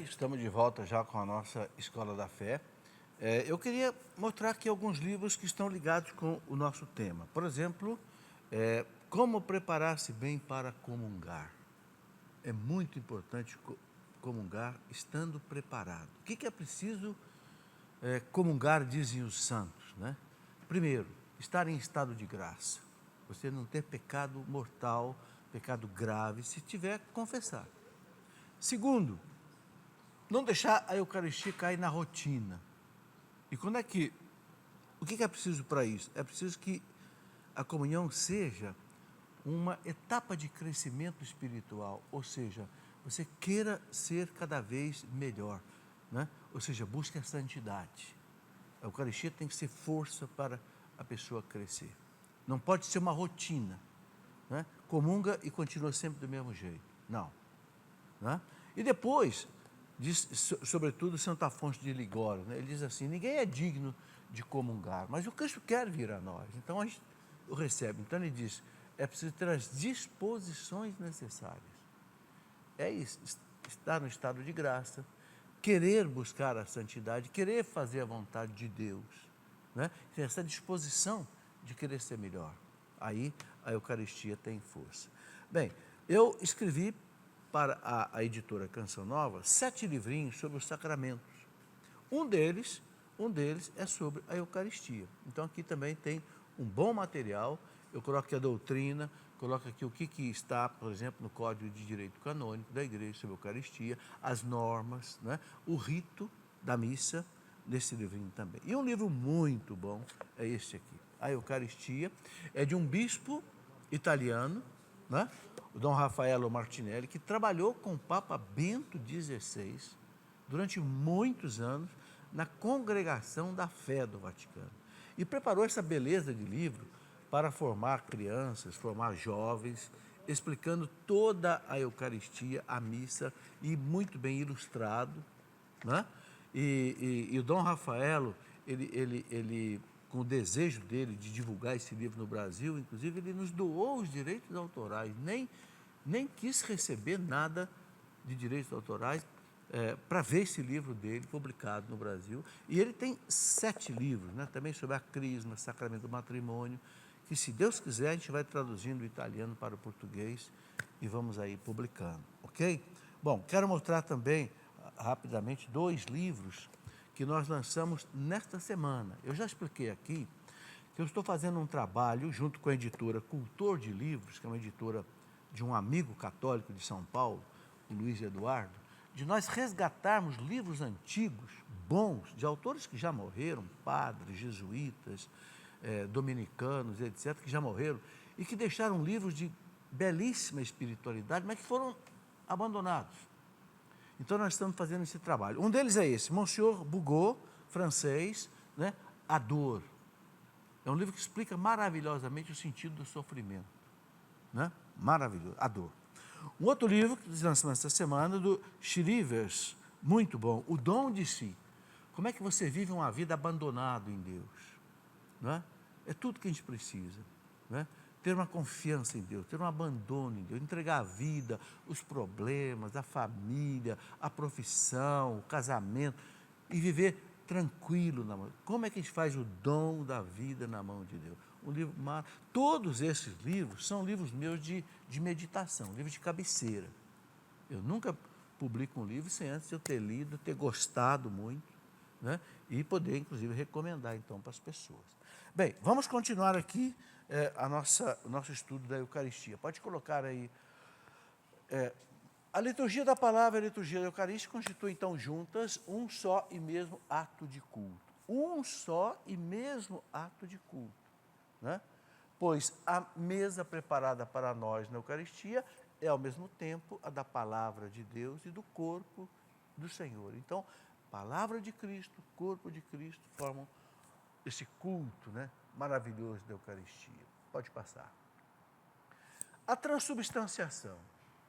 bem, estamos de volta já com a nossa Escola da Fé. Eu queria mostrar aqui alguns livros que estão ligados com o nosso tema. Por exemplo, Como Preparar-se Bem para Comungar. É muito importante comungar estando preparado. O que é preciso comungar, dizem os santos, né? Primeiro, estar em estado de graça. Você não ter pecado mortal, pecado grave, se tiver, confessar. Segundo, não deixar a Eucaristia cair na rotina. E o que é preciso para isso? É preciso que a comunhão seja uma etapa de crescimento espiritual, ou seja, você queira ser cada vez melhor, né? Ou seja, busque a santidade. A Eucaristia tem que ser força para a pessoa crescer. Não pode ser uma rotina, né? Comunga e continua sempre do mesmo jeito. Não. Né? E depois, diz, sobretudo, Santo Afonso de Ligório, né? Ele diz assim, ninguém é digno de comungar, mas o Cristo quer vir a nós, então a gente o recebe. Então ele diz, é preciso ter as disposições necessárias. É isso, estar no estado de graça, querer buscar a santidade, querer fazer a vontade de Deus, né? Ter essa disposição de querer ser melhor. Aí a Eucaristia tem força. Bem, eu escrevi para a editora Canção Nova 7 livrinhos sobre os sacramentos. Um deles é sobre a Eucaristia. Então aqui também tem um bom material. Eu coloco aqui a doutrina, coloco aqui o que está, por exemplo, no Código de Direito Canônico da Igreja sobre a Eucaristia, as normas, né? O rito da missa, nesse livrinho também. E um livro muito bom é este aqui, A Eucaristia, é de um bispo italiano, né? O Dom Raffaello Martinelli, que trabalhou com o Papa Bento XVI durante muitos anos na Congregação da Fé do Vaticano. E preparou essa beleza de livro para formar crianças, formar jovens, explicando toda a Eucaristia, a missa, e muito bem ilustrado, né? E o Dom Raffaello, ele, com o desejo dele de divulgar esse livro no Brasil, inclusive ele nos doou os direitos autorais, nem quis receber nada de direitos autorais para ver esse livro dele publicado no Brasil. E ele tem 7 livros, né? Também sobre a Crisma, Sacramento do Matrimônio, que, se Deus quiser, a gente vai traduzindo do italiano para o português e vamos aí publicando, ok? Bom, quero mostrar também, rapidamente, 2 livros que nós lançamos nesta semana. Eu já expliquei aqui que eu estou fazendo um trabalho junto com a editora Cultor de Livros, que é uma editora de um amigo católico de São Paulo, o Luiz Eduardo, de nós resgatarmos livros antigos, bons, de autores que já morreram, padres, jesuítas, dominicanos, etc., que já morreram, e que deixaram livros de belíssima espiritualidade, mas que foram abandonados. Então nós estamos fazendo esse trabalho. Um deles é esse, Monsieur Bugot, francês, né? A Dor. É um livro que explica maravilhosamente o sentido do sofrimento, né? Maravilhoso, A Dor. Um outro livro que lançamos esta semana, do Chirivers, muito bom, O Dom de Si. Como é que você vive uma vida abandonado em Deus, né? É tudo que a gente precisa, né? Ter uma confiança em Deus, ter um abandono em Deus, entregar a vida, os problemas, a família, a profissão, o casamento, e viver tranquilo na mão. Como é que a gente faz o dom da vida na mão de Deus? Um livro, todos esses livros são livros meus de meditação, livros de cabeceira. Eu nunca publico um livro sem antes eu ter lido, ter gostado muito, né? E poder, inclusive, recomendar, então, para as pessoas. Bem, vamos continuar aqui o nosso estudo da Eucaristia. Pode colocar aí. A liturgia da palavra e a liturgia da Eucaristia constituem, então, juntas um só e mesmo ato de culto. Um só e mesmo ato de culto, né? Pois a mesa preparada para nós na Eucaristia é, ao mesmo tempo, a da palavra de Deus e do corpo do Senhor. Então, palavra de Cristo, corpo de Cristo, formam esse culto, né, maravilhoso da Eucaristia. Pode passar. A transubstanciação,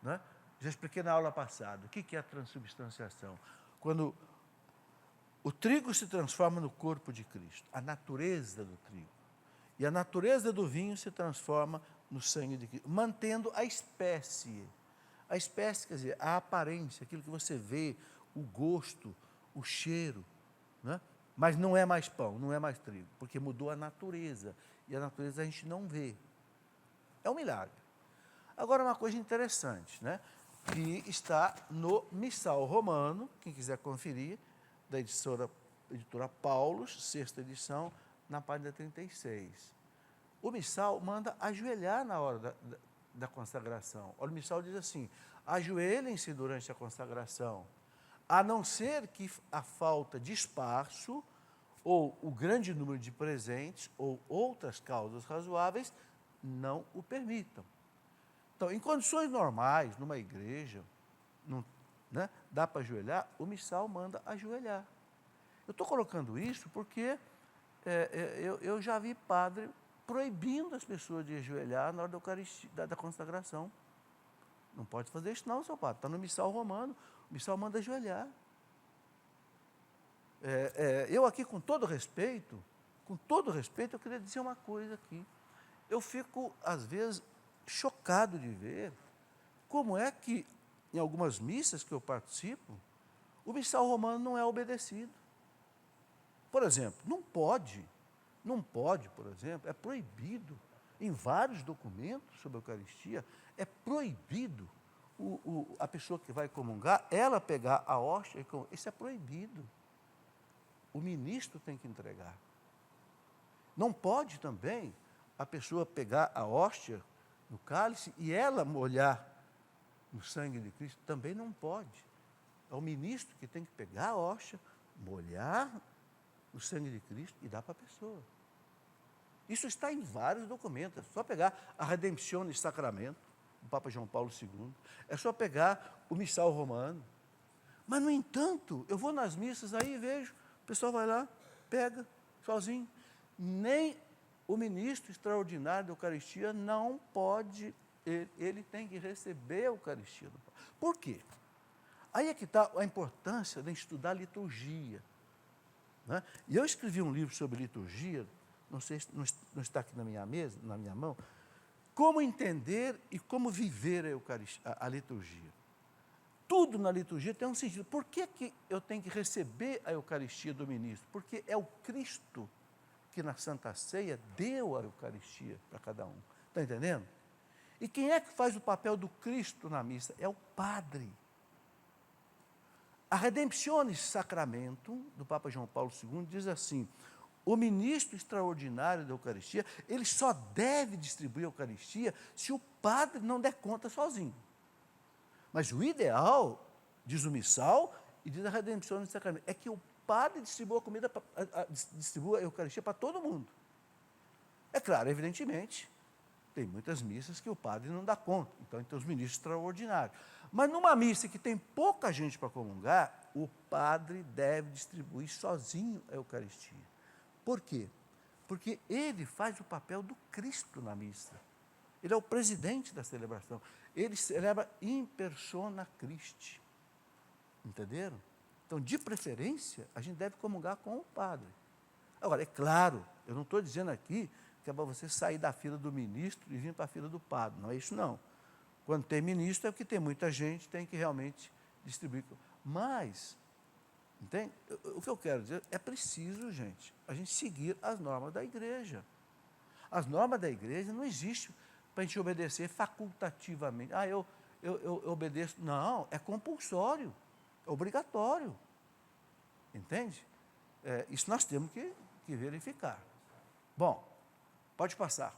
né? Já expliquei na aula passada. O que é a transubstanciação? Quando o trigo se transforma no corpo de Cristo, a natureza do trigo. E a natureza do vinho se transforma no sangue de Cristo, mantendo a espécie. A espécie, quer dizer, a aparência, aquilo que você vê, o gosto, o cheiro, né? Mas não é mais pão, não é mais trigo, porque mudou a natureza, e a natureza a gente não vê. É um milagre. Agora, uma coisa interessante, né? Que está no Missal Romano, quem quiser conferir, da editora Paulus, sexta edição, na página 36. O Missal manda ajoelhar na hora da consagração. Olha, o Missal diz assim: ajoelhem-se durante a consagração, a não ser que a falta de espaço ou o grande número de presentes ou outras causas razoáveis não o permitam. Então, em condições normais, numa igreja, não, né, dá para ajoelhar, o Missal manda ajoelhar. Eu estou colocando isso porque eu já vi padre proibindo as pessoas de ajoelhar na hora da Eucaristia, da consagração. Não pode fazer isso não, seu padre. Está no Missal Romano, o Missal manda ajoelhar. Eu aqui, com todo respeito, eu queria dizer uma coisa aqui. Eu fico, às vezes, chocado de ver como é que, em algumas missas que eu participo, o Missal Romano não é obedecido. Por exemplo, não pode, por exemplo, é proibido, em vários documentos sobre a Eucaristia, é proibido a pessoa que vai comungar, ela pegar a hóstia e comungar. Isso é proibido. O ministro tem que entregar. Não pode também a pessoa pegar a hóstia no cálice e ela molhar no sangue de Cristo. Também não pode. É o ministro que tem que pegar a hóstia, molhar o sangue de Cristo e dar para a pessoa. Isso está em vários documentos. É só pegar a Redemptione Sacramento, do Papa João Paulo II. É só pegar o Missal Romano. Mas, no entanto, eu vou nas missas aí e vejo, o pessoal vai lá, pega, sozinho. Nem o ministro extraordinário da Eucaristia não pode, ele tem que receber a Eucaristia. Por quê? Aí é que está a importância de estudar liturgia. Né? E eu escrevi um livro sobre liturgia, não sei se não está aqui na minha mesa, na minha mão, como entender e como viver a Eucaristia, a liturgia. Tudo na liturgia tem um sentido. Por que eu tenho que receber a Eucaristia do ministro? Porque é o Cristo que na Santa Ceia deu a Eucaristia para cada um. Está entendendo? E quem é que faz o papel do Cristo na missa? É o padre. A Redemptione Sacramento, do Papa João Paulo II, diz assim: o ministro extraordinário da Eucaristia, ele só deve distribuir a Eucaristia se o padre não der conta sozinho. Mas o ideal, diz o Missal e diz a Redemptione Sacramento, é que o padre distribua distribua a Eucaristia para todo mundo. É claro, evidentemente, tem muitas missas que o padre não dá conta, então tem os ministros extraordinários. Mas numa missa que tem pouca gente para comungar, o padre deve distribuir sozinho a Eucaristia. Por quê? Porque ele faz o papel do Cristo na missa. Ele é o presidente da celebração. Ele celebra in persona Christi. Entenderam? Então, de preferência, a gente deve comungar com o padre. Agora, é claro, eu não estou dizendo aqui que é para você sair da fila do ministro e vir para a fila do padre. Não é isso, não. Quando tem ministro, é porque tem muita gente, tem que realmente distribuir. Mas, entende? O que eu quero dizer, é preciso, gente, a gente seguir as normas da igreja. As normas da igreja não existem para a gente obedecer facultativamente. Eu obedeço. Não, é compulsório, é obrigatório. Entende? Isso nós temos que verificar. Bom, pode passar.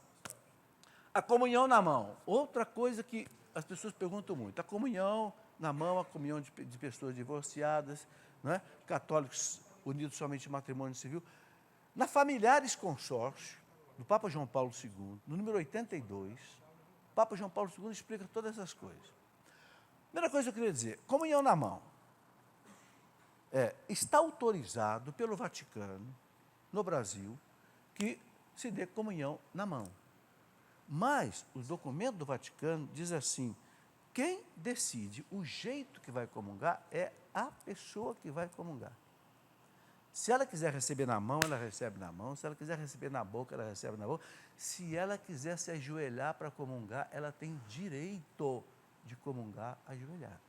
A comunhão na mão. Outra coisa que as pessoas perguntam muito. A comunhão na mão, a comunhão de pessoas divorciadas, não é? Católicos unidos somente em matrimônio civil. Na Familiares Consórcio, do Papa João Paulo II, no número 82, o Papa João Paulo II explica todas essas coisas. Primeira coisa que eu queria dizer, comunhão na mão. Está autorizado pelo Vaticano, no Brasil, que se dê comunhão na mão. Mas o documento do Vaticano diz assim, quem decide o jeito que vai comungar é a pessoa que vai comungar. Se ela quiser receber na mão, ela recebe na mão. Se ela quiser receber na boca, ela recebe na boca. Se ela quiser se ajoelhar para comungar, ela tem direito de comungar ajoelhada.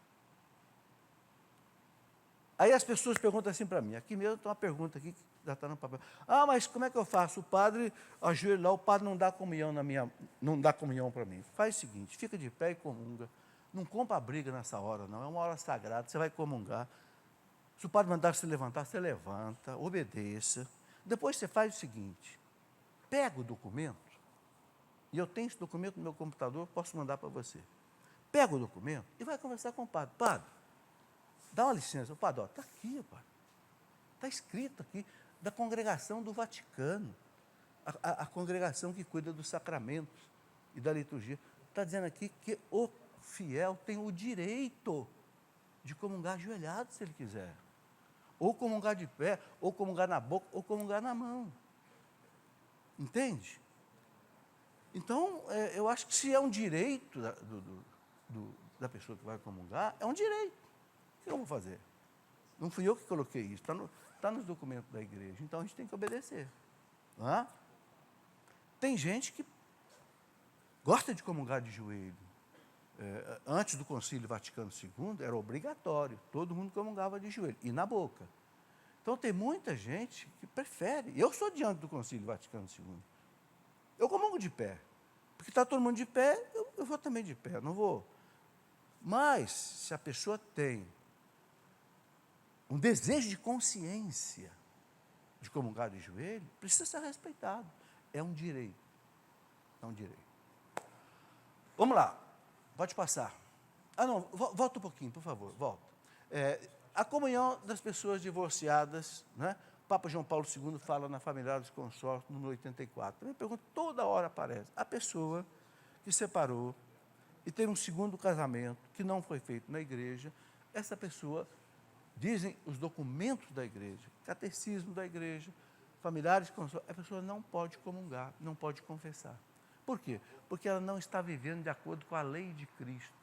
Aí as pessoas perguntam assim para mim, aqui mesmo tem uma pergunta aqui que já está no papel. Ah, mas como é que eu faço? O padre ajoelha lá, o padre não dá comunhão não dá comunhão para mim. Faz o seguinte, fica de pé e comunga. Não compra briga nessa hora, não. É uma hora sagrada, você vai comungar. Se o padre mandar você levantar, você levanta, obedeça. Depois você faz o seguinte, pega o documento, e eu tenho esse documento no meu computador, posso mandar para você. Pega o documento e vai conversar com o padre. Padre, dá uma licença. O padre, está aqui, padre. Está escrito aqui, da congregação do Vaticano, a congregação que cuida dos sacramentos e da liturgia. Está dizendo aqui que o fiel tem o direito de comungar ajoelhado, se ele quiser. Ou comungar de pé, ou comungar na boca, ou comungar na mão. Entende? Então, eu acho que se é um direito da pessoa que vai comungar, é um direito. O que eu vou fazer? Não fui eu que coloquei isso, está nos documentos da igreja. Então, a gente tem que obedecer. Não é? Tem gente que gosta de comungar de joelho. Antes do Concílio Vaticano II, era obrigatório, todo mundo comungava de joelho, e na boca. Então, tem muita gente que prefere. Eu sou diante do Concílio Vaticano II. Eu comungo de pé, porque está todo mundo de pé, eu vou também de pé, não vou. Mas, se a pessoa tem um desejo de consciência de comungar de joelho, precisa ser respeitado. É um direito. É um direito. Vamos lá. Pode passar. Ah, não, volta um pouquinho, por favor, volta. A comunhão das pessoas divorciadas, né? O Papa João Paulo II fala na Familiares Consórcio, número 84. Minha pergunta toda hora aparece. A pessoa que separou e tem um segundo casamento que não foi feito na igreja, essa pessoa, dizem os documentos da igreja, catecismo da igreja, familiares consórcio, a pessoa não pode comungar, não pode confessar. Por quê? Porque ela não está vivendo de acordo com a lei de Cristo.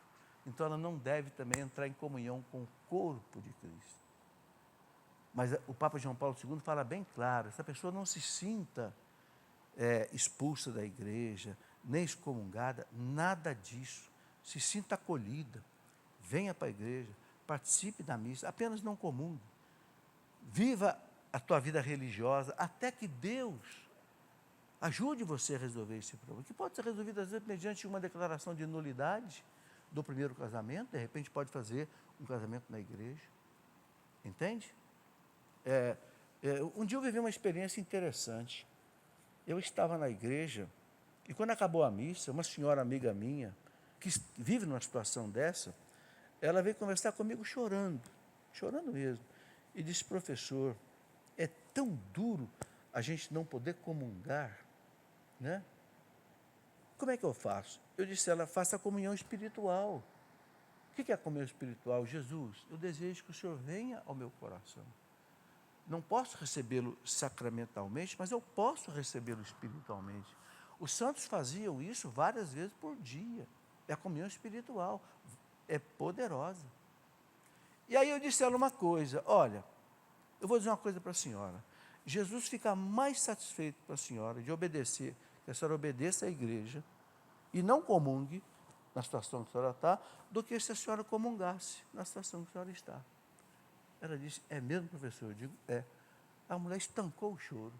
Então, ela não deve também entrar em comunhão com o corpo de Cristo. Mas o Papa João Paulo II fala bem claro, essa pessoa não se sinta expulsa da igreja, nem excomungada, nada disso. Se sinta acolhida, venha para a igreja, participe da missa, apenas não comungue. Viva a tua vida religiosa até que Deus ajude você a resolver esse problema, que pode ser resolvido, às vezes, mediante uma declaração de nulidade do primeiro casamento, de repente pode fazer um casamento na igreja. Entende? Um dia eu vivi uma experiência interessante. Eu estava na igreja e quando acabou a missa, uma senhora amiga minha, que vive numa situação dessa, ela veio conversar comigo chorando mesmo, e disse: professor, é tão duro a gente não poder comungar, né? Como é que eu faço? Eu disse a ela: faça a comunhão espiritual. O que é a comunhão espiritual? Jesus, eu desejo que o Senhor venha ao meu coração. Não posso recebê-lo sacramentalmente, mas eu posso recebê-lo espiritualmente. Os santos faziam isso várias vezes por dia. É a comunhão espiritual, é poderosa. E aí eu disse a ela uma coisa: olha, eu vou dizer uma coisa para a senhora. Jesus fica mais satisfeito para a senhora de obedecer, que a senhora obedeça à igreja e não comungue na situação que a senhora está, do que se a senhora comungasse na situação que a senhora está. Ela disse: é mesmo, professor? Eu digo: é. A mulher estancou o choro,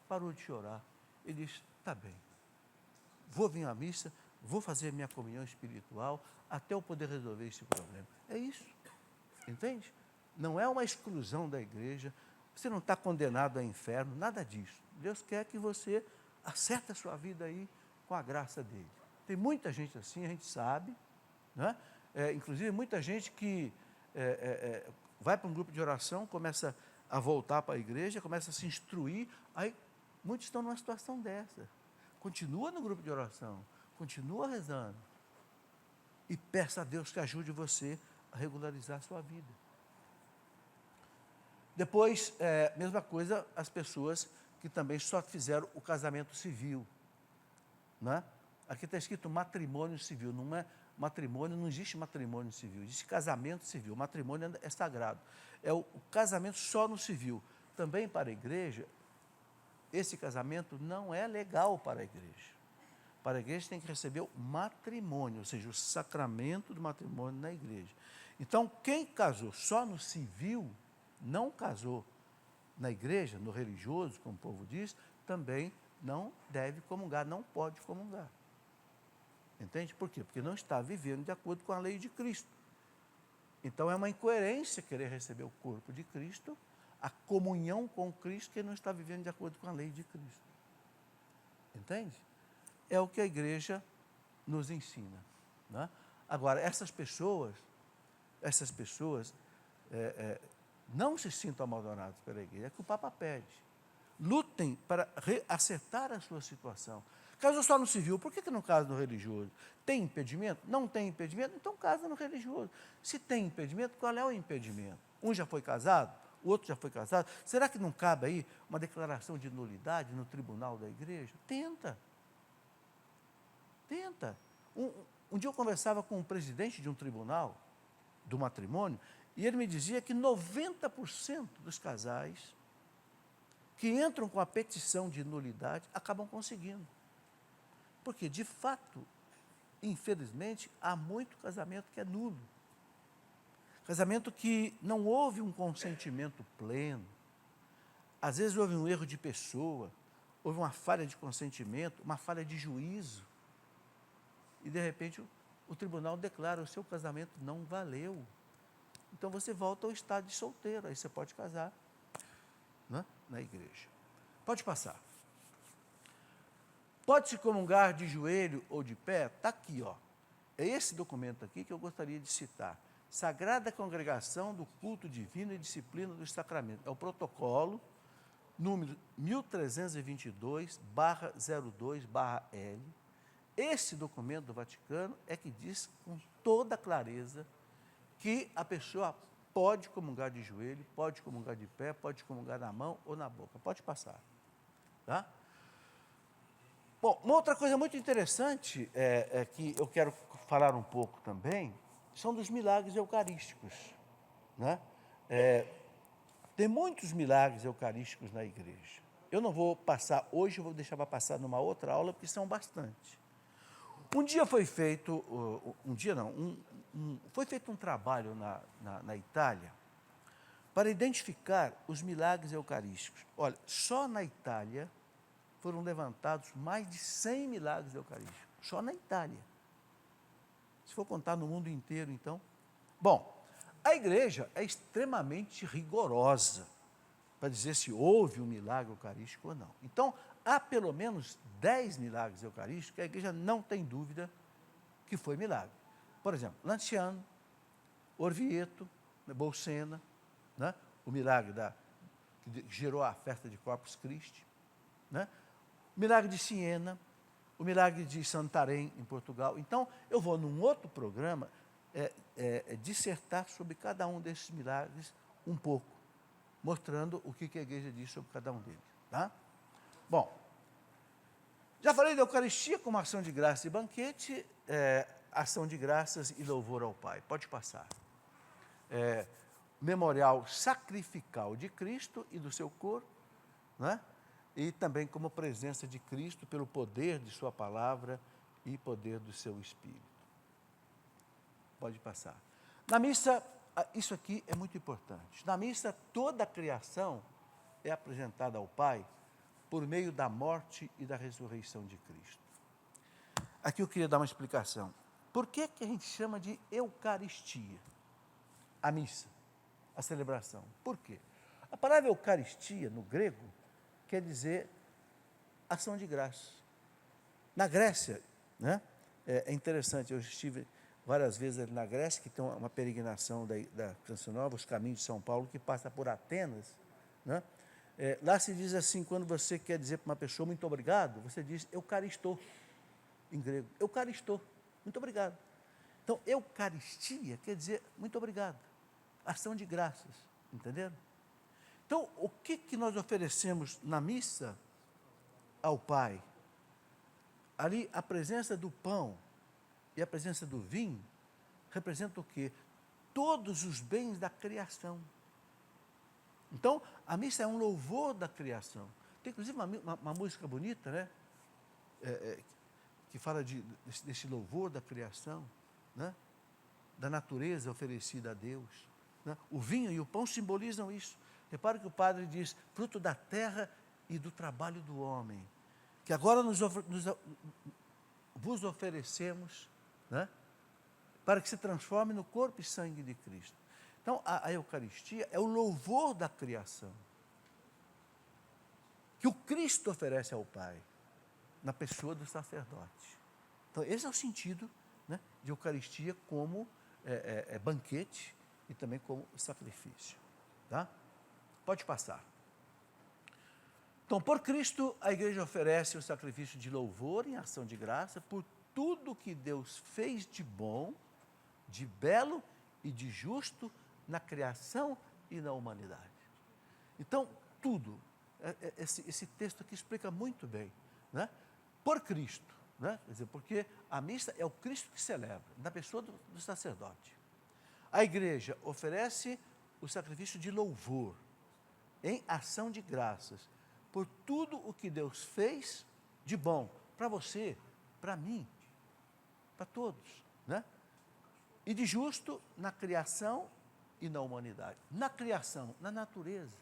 parou de chorar e disse: está bem, vou vir à missa, vou fazer a minha comunhão espiritual até eu poder resolver esse problema. É isso, entende? Não é uma exclusão da igreja, você não está condenado ao inferno, nada disso. Deus quer que você acerte a sua vida aí com a graça dele. Tem muita gente assim, a gente sabe, né? Inclusive muita gente que vai para um grupo de oração, começa a voltar para a igreja, começa a se instruir, aí muitos estão numa situação dessa. Continua no grupo de oração, continua rezando e peça a Deus que ajude você a regularizar a sua vida. Depois, mesma coisa, as pessoas que também só fizeram o casamento civil, né? Aqui está escrito matrimônio civil, não é matrimônio, não existe matrimônio civil, existe casamento civil. O matrimônio é sagrado, é o casamento só no civil. Também para a igreja, esse casamento não é legal para a igreja. Para a igreja tem que receber o matrimônio, ou seja, o sacramento do matrimônio na igreja. Então, quem casou só no civil, não casou na igreja, no religioso, como o povo diz, também não deve comungar, não pode comungar. Entende? Por quê? Porque não está vivendo de acordo com a lei de Cristo. Então é uma incoerência querer receber o corpo de Cristo, a comunhão com Cristo, que não está vivendo de acordo com a lei de Cristo. Entende? É o que a igreja nos ensina. Né? Agora, essas pessoas não se sintam abandonadas pela igreja, é o que o Papa pede. Lutem para acertar a sua situação. Casou só no civil, por que não casa no religioso? Tem impedimento? Não tem impedimento? Então casa no religioso. Se tem impedimento, qual é o impedimento? Um já foi casado? O outro já foi casado? Será que não cabe aí uma declaração de nulidade no tribunal da igreja? Tenta. Tenta. Um dia eu conversava com um presidente de um tribunal do matrimônio e ele me dizia que 90% dos casais que entram com a petição de nulidade acabam conseguindo. Porque, de fato, infelizmente, há muito casamento que é nulo. Casamento que não houve um consentimento pleno. Às vezes houve um erro de pessoa, houve uma falha de consentimento, uma falha de juízo. E, de repente, o tribunal declara: o seu casamento não valeu. Então, você volta ao estado de solteiro, aí você pode casar, né, na igreja. Pode passar. Pode-se comungar de joelho ou de pé? Está aqui, ó. É esse documento aqui que eu gostaria de citar. Sagrada Congregação do Culto Divino e Disciplina dos Sacramentos. É o protocolo número 1322/02/L. Esse documento do Vaticano é que diz com toda clareza que a pessoa pode comungar de joelho, pode comungar de pé, pode comungar na mão ou na boca. Pode passar. Tá? Bom, uma outra coisa muito interessante que eu quero falar um pouco também, são dos milagres eucarísticos. Né? Tem muitos milagres eucarísticos na igreja. Eu não vou passar hoje, eu vou deixar para passar numa outra aula, porque são bastante. Um dia foi feito, foi feito um trabalho na Itália para identificar os milagres eucarísticos. Olha, só na Itália foram levantados mais de 100 milagres eucarísticos, só na Itália. Se for contar no mundo inteiro, então. Bom, a igreja é extremamente rigorosa para dizer se houve um milagre eucarístico ou não. Então, há pelo menos 10 milagres eucarísticos que a igreja não tem dúvida que foi milagre. Por exemplo, Lanciano, Orvieto, Bolsena, né? O milagre que gerou a festa de Corpus Christi, né? O milagre de Siena, o milagre de Santarém, em Portugal. Então, eu vou num outro programa dissertar sobre cada um desses milagres um pouco, mostrando o que a igreja diz sobre cada um deles. Tá? Bom, já falei da Eucaristia como ação de graça e banquete, ação de graças e louvor ao Pai. Pode passar. Memorial sacrificial de Cristo e do seu corpo, né? E também como presença de Cristo pelo poder de sua palavra e poder do seu Espírito. Pode passar. Na missa, isso aqui é muito importante. Na missa, toda a criação é apresentada ao Pai por meio da morte e da ressurreição de Cristo. Aqui eu queria dar uma explicação. Por que a gente chama de Eucaristia? A missa, a celebração. Por quê? A palavra Eucaristia, no grego, quer dizer ação de graça. Na Grécia, né, é interessante, eu estive várias vezes ali na Grécia, que tem uma peregrinação da Canção Nova, os caminhos de São Paulo, que passa por Atenas. Né? Lá se diz assim, quando você quer dizer para uma pessoa muito obrigado, você diz eucaristou, em grego. Eucaristou, muito obrigado. Então, Eucaristia quer dizer muito obrigado. Ação de graças, entenderam? Então, o que nós oferecemos na missa ao Pai? Ali, a presença do pão e a presença do vinho representa o quê? Todos os bens da criação. Então, a missa é um louvor da criação. Tem, inclusive, uma música bonita, né? Que fala desse louvor da criação, né? Da natureza oferecida a Deus. né? O vinho e o pão simbolizam isso. Repare que o padre diz, fruto da terra e do trabalho do homem, que agora vos oferecemos, né? Para que se transforme no corpo e sangue de Cristo. Então, a Eucaristia é o louvor da criação, que o Cristo oferece ao Pai, na pessoa do sacerdote. Então, esse é o sentido, né, de Eucaristia como banquete e também como sacrifício. Tá? Pode passar. Então, por Cristo, a igreja oferece o sacrifício de louvor em ação de graça por tudo que Deus fez de bom, de belo e de justo na criação e na humanidade. Então, tudo, esse texto aqui explica muito bem, né? Por Cristo, né? Quer dizer, porque a missa é o Cristo que celebra, na pessoa do sacerdote. A igreja oferece o sacrifício de louvor, em ação de graças, por tudo o que Deus fez de bom, para você, para mim, para todos, né? E de justo na criação e na humanidade. Na criação, na natureza.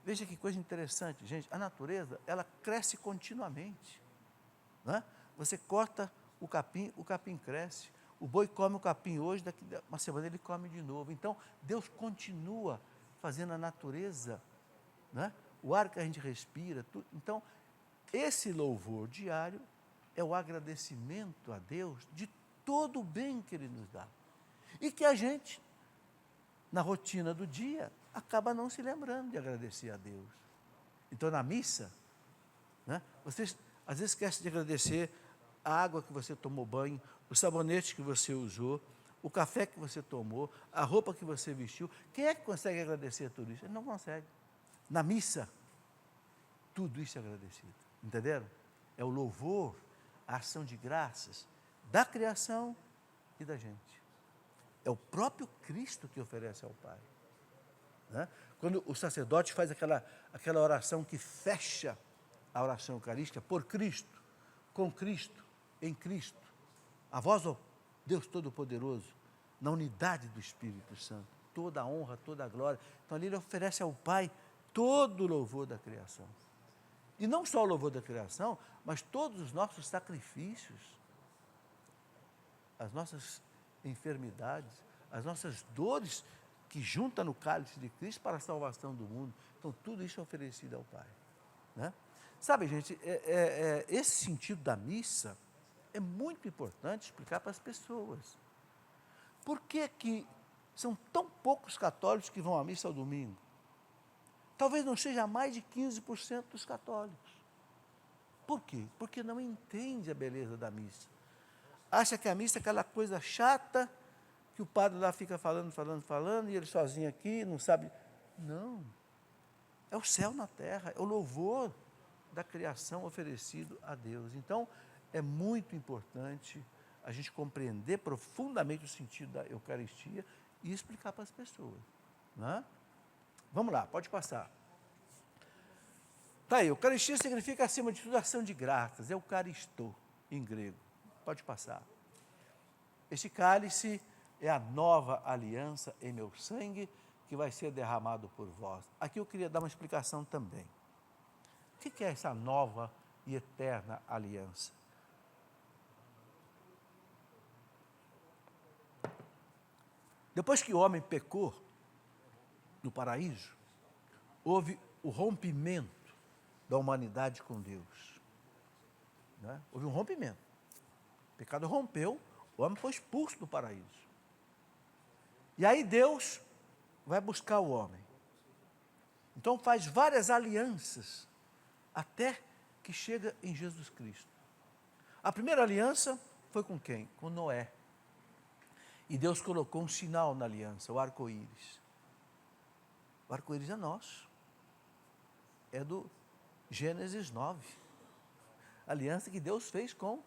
Veja que coisa interessante, gente. A natureza, ela cresce continuamente, né? Você corta o capim cresce. O boi come o capim hoje, daqui a uma semana ele come de novo. Então, Deus continua fazendo a natureza, né? O ar que a gente respira, tudo. Então, esse louvor diário é o agradecimento a Deus de todo o bem que Ele nos dá. E que a gente, na rotina do dia, acaba não se lembrando de agradecer a Deus. Então, na missa, né, você às vezes esquece de agradecer a água que você tomou banho, o sabonete que você usou, o café que você tomou, a roupa que você vestiu. Quem é que consegue agradecer tudo isso? Ele não consegue. Na missa, tudo isso é agradecido. Entenderam? É o louvor, a ação de graças da criação e da gente. É o próprio Cristo que oferece ao Pai. Né? Quando o sacerdote faz aquela oração que fecha a oração eucarística, por Cristo, com Cristo, em Cristo, a vós, ó Deus Todo-Poderoso, na unidade do Espírito Santo, toda a honra, toda a glória. Então ali ele oferece ao Pai todo o louvor da criação. E não só o louvor da criação, mas todos os nossos sacrifícios, as nossas enfermidades, as nossas dores que junta no cálice de Cristo para a salvação do mundo. Então, tudo isso é oferecido ao Pai. Né? Sabe, gente, esse sentido da missa é muito importante explicar para as pessoas. Por que são tão poucos católicos que vão à missa ao domingo? Talvez não seja mais de 15% dos católicos. Por quê? Porque não entende a beleza da missa. Acha que a missa é aquela coisa chata, que o padre lá fica falando, e ele sozinho aqui, não sabe. Não. É o céu na terra, é o louvor da criação oferecido a Deus. Então, é muito importante a gente compreender profundamente o sentido da Eucaristia e explicar para as pessoas. Né? Vamos lá, pode passar. Tá aí, Eucaristia significa, acima de tudo, ação de graças, Eucaristô, em grego. Pode passar. Este cálice é a nova aliança em meu sangue, que vai ser derramado por vós. Aqui eu queria dar uma explicação também. O que é essa nova e eterna aliança? Depois que o homem pecou no paraíso, houve o rompimento da humanidade com Deus. Né? Houve um rompimento. O pecado rompeu, o homem foi expulso do paraíso. E aí Deus vai buscar o homem. Então faz várias alianças, até que chega em Jesus Cristo. A primeira aliança foi com quem? Com Noé. E Deus colocou um sinal na aliança, o arco-íris. O arco-íris é nosso. É do Gênesis 9. Aliança que Deus fez com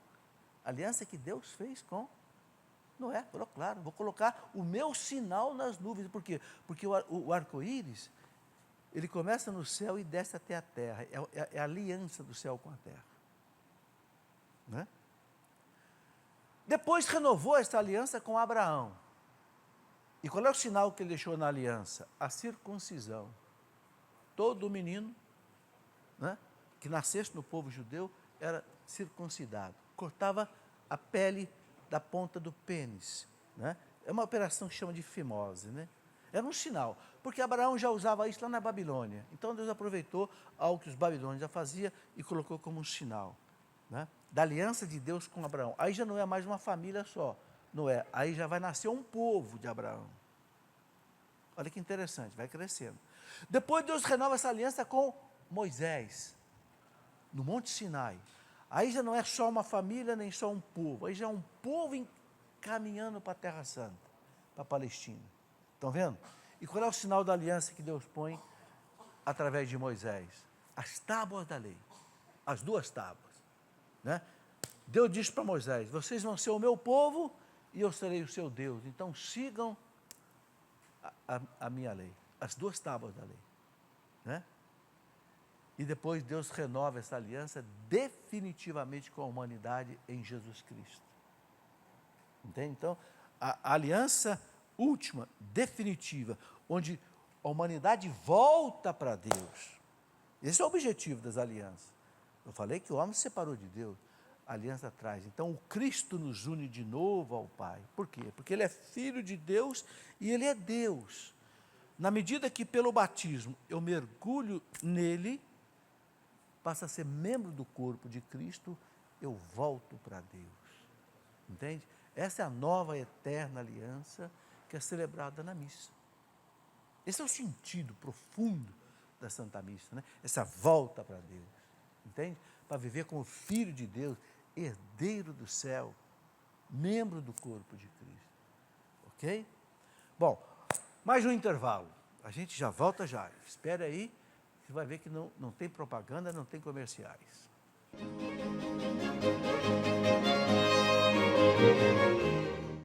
Noé. Falou, claro, vou colocar o meu sinal nas nuvens. Por quê? Porque o arco-íris, ele começa no céu e desce até a terra. É a aliança do céu com a terra. Né? Depois renovou essa aliança com Abraão. E qual é o sinal que ele deixou na aliança? A circuncisão. Todo menino, né, que nascesse no povo judeu era circuncidado. Cortava a pele da ponta do pênis. Né? É uma operação que chama de fimose. Né? Era um sinal, porque Abraão já usava isso lá na Babilônia. Então Deus aproveitou algo que os babilônios já faziam e colocou como um sinal, né, da aliança de Deus com Abraão. Aí já não é mais uma família só, não é? Aí já vai nascer um povo de Abraão. Olha que interessante, vai crescendo. Depois Deus renova essa aliança com Moisés, no Monte Sinai. Aí já não é só uma família, nem só um povo. Aí já é um povo caminhando para a Terra Santa, para a Palestina. Estão vendo? E qual é o sinal da aliança que Deus põe através de Moisés? As tábuas da lei. As 2 tábuas. Né? Deus disse para Moisés, vocês vão ser o meu povo e eu serei o seu Deus. Então sigam a minha lei. As 2 tábuas da lei. Né? E depois Deus renova essa aliança definitivamente com a humanidade em Jesus Cristo. Entende? Então, a aliança última, definitiva, onde a humanidade volta para Deus. Esse é o objetivo das alianças. Eu falei que o homem se separou de Deus, a aliança traz. Então, o Cristo nos une de novo ao Pai. Por quê? Porque Ele é Filho de Deus e Ele é Deus. Na medida que pelo batismo eu mergulho nele, passa a ser membro do corpo de Cristo, eu volto para Deus. Entende? Essa é a nova eterna aliança que é celebrada na missa. Esse é o sentido profundo da Santa Missa, né? Essa volta para Deus, entende? Para viver como Filho de Deus, herdeiro do céu, membro do corpo de Cristo, ok? Bom, mais um intervalo, a gente já volta já, espere aí, você vai ver que não tem propaganda, não tem comerciais.